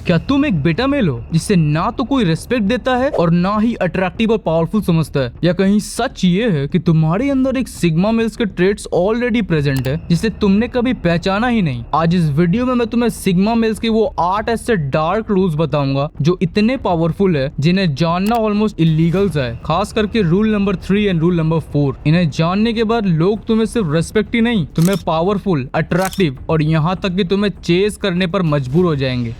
क्या तुम एक बेटा मेल हो जिसे ना तो कोई रिस्पेक्ट देता है और ना ही अट्रैक्टिव और पावरफुल समझता है, या कहीं सच ये है कि तुम्हारे अंदर एक सिग्मा मेल्स के ट्रेट्स ऑलरेडी प्रेजेंट है जिसे तुमने कभी पहचाना ही नहीं। आज इस वीडियो में मैं तुम्हें सिग्मा मेल्स के वो 8 ऐसे डार्क रूल्स बताऊंगा जो इतने पावरफुल है जिन्हें जानना ऑलमोस्ट इलीगल है, खास करके rule number 3 and rule number 4। इन्हें जानने के बाद लोग तुम्हें सिर्फ रेस्पेक्ट ही नहीं, तुम्हें पावरफुल, अट्रैक्टिव और यहाँ तक कि तुम्हें चेस करने पर मजबूर हो जाएंगे।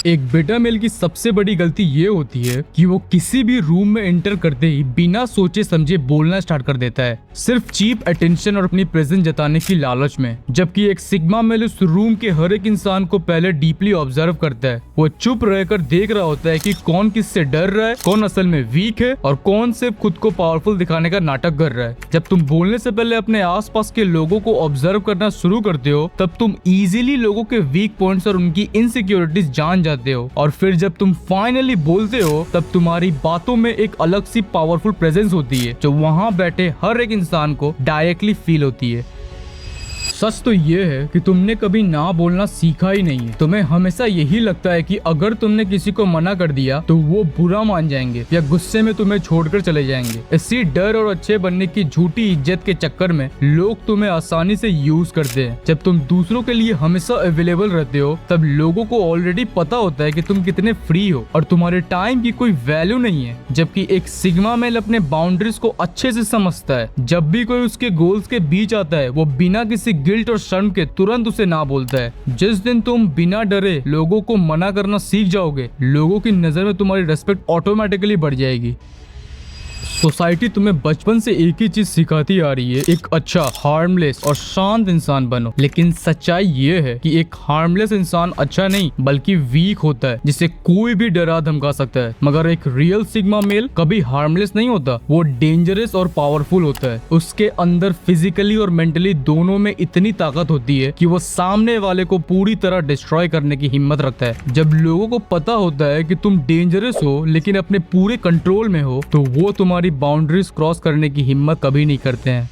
एक बेटा मेल की सबसे बड़ी गलती ये होती है कि वो किसी भी रूम में एंटर करते ही बिना सोचे समझे बोलना स्टार्ट कर देता है, सिर्फ चीप अटेंशन और अपनी प्रेजेंस जताने की लालच में। जबकि एक सिग्मा मेल उस रूम के हर एक इंसान को पहले डीपली ऑब्जर्व करता है। वो चुप रहकर देख रहा होता है कि कौन किससे डर रहा है, कौन असल में वीक है और कौन सिर्फ खुद को पावरफुल दिखाने का नाटक कर रहा है। जब तुम बोलने से पहले अपने आसपास के लोगों को ऑब्जर्व करना शुरू करते हो तब तुम इजीली लोगों के वीक पॉइंट्स और उनकी इनसिक्योरिटीज जान जाते हो, और फिर जब तुम फाइनली बोलते हो तब तुम्हारी बातों में एक अलग सी पावरफुल प्रेजेंस होती है जो वहां बैठे हर एक इंसान को डायरेक्टली फील होती है। सच तो ये है कि तुमने कभी ना बोलना सीखा ही नहीं है। तुम्हें हमेशा यही लगता है कि अगर तुमने किसी को मना कर दिया तो वो बुरा मान जाएंगे या गुस्से में तुम्हें छोड़कर चले जाएंगे। इसी डर और अच्छे बनने की झूठी इज्जत के चक्कर में लोग तुम्हें आसानी से यूज करते हैं। जब तुम दूसरों के लिए हमेशा अवेलेबल रहते हो तब लोगों को ऑलरेडी पता होता है कि तुम कितने फ्री हो और तुम्हारे टाइम की कोई वैल्यू नहीं है। जबकि एक सिग्मा मेल अपने बाउंड्रीज को अच्छे से समझता है। जब भी कोई उसके गोल्स के बीच आता है वो बिना किसी गिल्ट और शर्म के तुरंत उसे ना बोलता है। जिस दिन तुम बिना डरे लोगों को मना करना सीख जाओगे, लोगों की नजर में तुम्हारी रेस्पेक्ट ऑटोमेटिकली बढ़ जाएगी। सोसाइटी तुम्हें बचपन से एक ही चीज सिखाती आ रही है, एक अच्छा, हार्मलेस और शांत इंसान बनो। लेकिन सच्चाई ये है कि एक हार्मलेस इंसान अच्छा नहीं बल्कि वीक होता है जिसे कोई भी डरा धमका सकता है। मगर एक रियल सिग्मा मेल कभी हार्मलेस नहीं होता, वो डेंजरस और पावरफुल होता है। उसके अंदर फिजिकली और मेंटली दोनों में इतनी ताकत होती है कि वो सामने वाले को पूरी तरह डिस्ट्रॉय करने की हिम्मत रखता है। जब लोगों को पता होता है कि तुम डेंजरस हो लेकिन अपने पूरे कंट्रोल में हो तो वो तुम्हारी बाउंड्रीज क्रॉस करने की हिम्मत कभी नहीं करते हैं।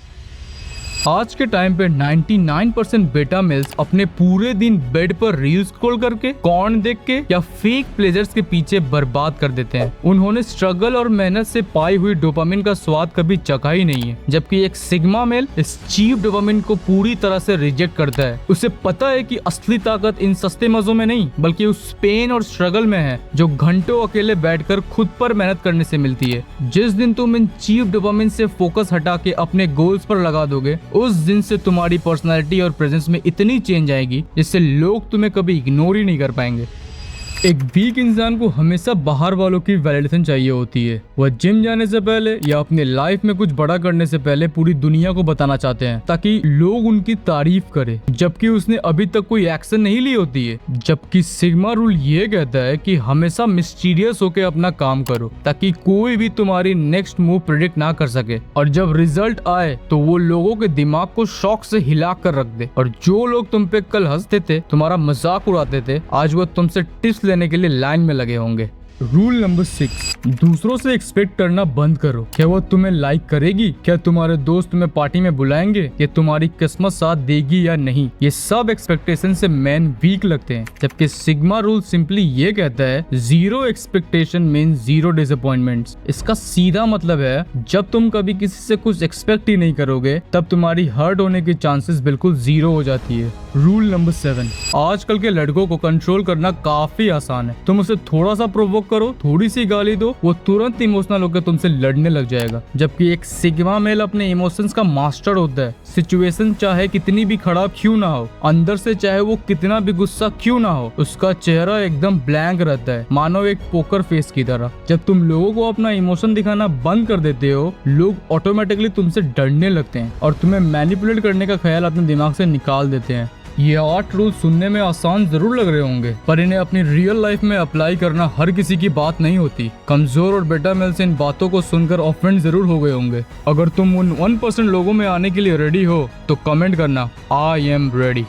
आज के टाइम पे 99% बेटा मेल्स अपने पूरे दिन बेड पर रील स्क्रॉल करके, कॉर्न देख के या फेक प्लेजर्स के पीछे बर्बाद कर देते हैं। उन्होंने स्ट्रगल और मेहनत से पाई हुई डोपामिन का स्वाद कभी चखा ही नहीं है। जबकि एक सिग्मा मेल इस चीप डोपामिन को पूरी तरह से रिजेक्ट करता है। उसे पता है कि असली ताकत इन सस्ते मजों में नहीं बल्कि उस पेन और स्ट्रगल में है जो घंटों अकेले बैठकर खुद पर मेहनत करने से मिलती है। जिस दिन तुम इन चीप डोपामिन से फोकस हटा के अपने गोल्स पर लगा दोगे उस दिन से तुम्हारी पर्सनालिटी और प्रेजेंस में इतनी चेंज आएगी जिससे लोग तुम्हें कभी इग्नोर ही नहीं कर पाएंगे। एक वीक इंसान को हमेशा बाहर वालों की वैलिडेशन चाहिए होती है। वह जिम जाने से पहले या अपने लाइफ में कुछ बड़ा करने से पहले पूरी दुनिया को बताना चाहते हैं ताकि लोग उनकी तारीफ करें, जबकि उसने अभी तक कोई एक्शन नहीं ली होती है। जबकि सिग्मा रूल ये कहता है कि हमेशा मिस्टीरियस होकर अपना काम करो ताकि कोई भी तुम्हारी नेक्स्ट मूव प्रेडिक्ट ना कर सके, और जब रिजल्ट आए तो वो लोगों के दिमाग को शौक से हिला कर रख दे। और जो लोग तुम पे कल हंसते थे, तुम्हारा मजाक उड़ाते थे, आज वो तुमसे टिप्स लेने के लिए लाइन में लगे होंगे। रूल नंबर 6, दूसरों से एक्सपेक्ट करना बंद करो। क्या वो तुम्हें लाइक करेगी, क्या तुम्हारे दोस्त तुम्हें पार्टी में बुलाएंगे, या तुम्हारी किस्मत साथ देगी या नहीं, ये सब एक्सपेक्टेशन से मैन वीक लगते हैं। जबकि सिग्मा रूल सिंपली ये कहता है zero expectation mean zero disappointments. इसका सीधा मतलब है जब तुम कभी किसी से कुछ एक्सपेक्ट ही नहीं करोगे तब तुम्हारी हर्ट होने की चांसेस बिल्कुल जीरो हो जाती है। रूल नंबर 7, आजकल के लड़कों को कंट्रोल करना काफी आसान है। तुम उसे थोड़ा सा प्रोवोक करो, थोड़ी सी गाली दो, वो तुरंत इमोशनल होकर तुमसे लड़ने लग जाएगा। जबकि एक सिग्मा मेल अपने इमोशंस का मास्टर होता है। सिचुएशन चाहे कितनी भी खराब क्यों ना हो, अंदर से चाहे वो कितना भी गुस्सा क्यों ना हो, उसका चेहरा एकदम ब्लैंक रहता है, मानो एक पोकर फेस की तरह। जब तुम लोगों को अपना इमोशन दिखाना बंद कर देते हो, लोग ऑटोमेटिकली तुमसे डरने लगते हैं और तुम्हें मैनिपुलेट करने का ख्याल अपने दिमाग से निकाल देते हैं। ये 8 रूल सुनने में आसान जरूर लग रहे होंगे, पर इन्हें अपनी रियल लाइफ में अप्लाई करना हर किसी की बात नहीं होती। कमजोर और बेटा मेल से इन बातों को सुनकर ऑफेंड जरूर हो गए होंगे। अगर तुम उन 1% लोगों में आने के लिए रेडी हो तो कमेंट करना, आई एम रेडी।